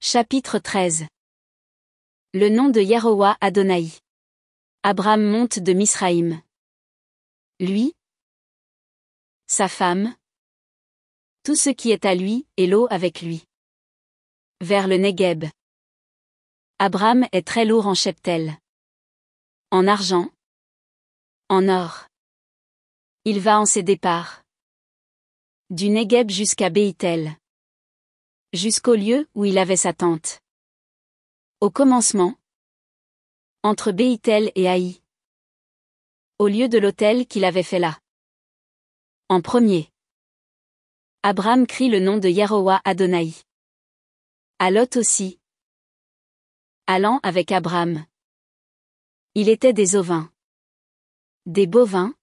Chapitre 13. Le nom de Yarowa Adonai. Abram monte de Misraïm. Lui, sa femme, tout ce qui est à lui, et l'eau avec lui. Vers le Négueb. Abram est très lourd en cheptel. En argent. En or. Il va en ses départs. Du Négueb jusqu'à Béitel. Jusqu'au lieu où il avait sa tente. Au commencement. Entre Béitel et Haï. Au lieu de l'autel qu'il avait fait là. En premier. Abram crie le nom de Yarowa Adonai. À Lot aussi. Allant avec Abram. Il était des ovins. Des bovins.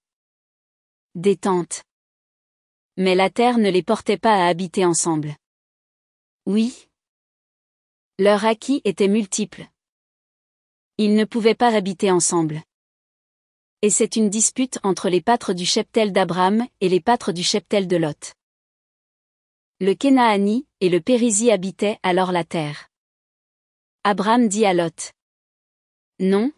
Des tentes. Mais la terre ne les portait pas à habiter ensemble. Oui. Leurs acquis étaient multiples. Ils ne pouvaient pas habiter ensemble. Et c'est une dispute entre les pâtres du cheptel d'Abram et les pâtres du cheptel de Lot. Le Kénaani et le Périzi habitaient alors la terre. Abram dit à Lot. Non.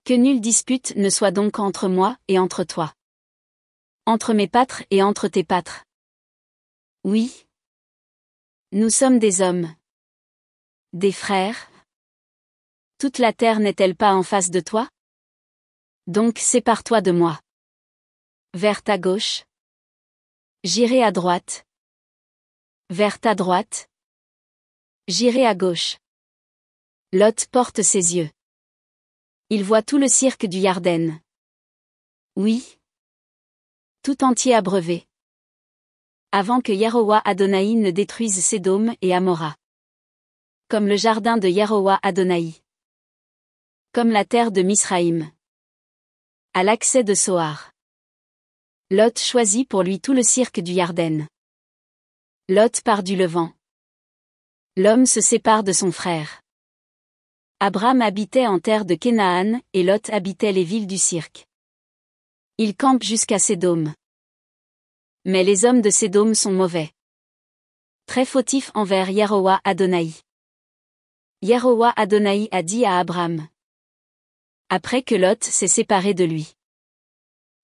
Que nulle dispute ne soit donc entre moi et entre toi. Entre mes pâtres et entre tes pâtres. Oui. Nous sommes des hommes. Des frères. Toute la terre n'est-elle pas en face de toi? Donc sépare-toi de moi. Vers ta gauche. J'irai à droite. Vers ta droite. J'irai à gauche. Lot porte ses yeux. Il voit tout le cirque du Yarden. Oui. Tout entier abreuvé. Avant que Yarowa Adonai ne détruise Sédom et Amora. Comme le jardin de Yarowa Adonai. Comme la terre de Misraïm. À l'accès de Soar. Lot choisit pour lui tout le cirque du Yarden. Lot part du Levant. L'homme se sépare de son frère. Abram habitait en terre de Canaan, et Lot habitait les villes du cirque. Il campe jusqu'à Sédom. Mais les hommes de Sédom sont mauvais. Très fautifs envers Yarowa Adonai. Yarowa Adonai a dit à Abram. Après que Lot s'est séparé de lui.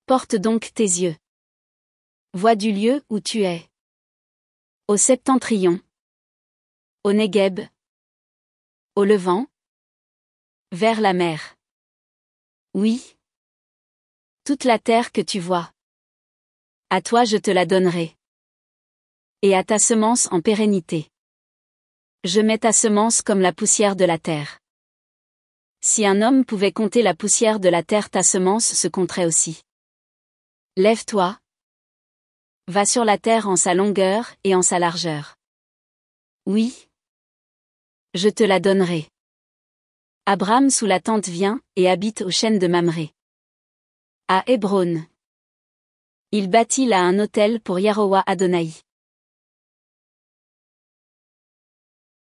Porte donc tes yeux. Vois du lieu où tu es. Au septentrion. Au Négueb. Au Levant. Vers la mer. Oui. Toute la terre que tu vois. À toi je te la donnerai. Et à ta semence en pérennité. Je mets ta semence comme la poussière de la terre. Si un homme pouvait compter la poussière de la terre, ta semence se compterait aussi. Lève-toi. Va sur la terre en sa longueur et en sa largeur. Oui. Je te la donnerai. Abram sous la tente vient et habite aux chênes de Mamré. À Hébron. Il bâtit là un autel pour Yarowa Adonai.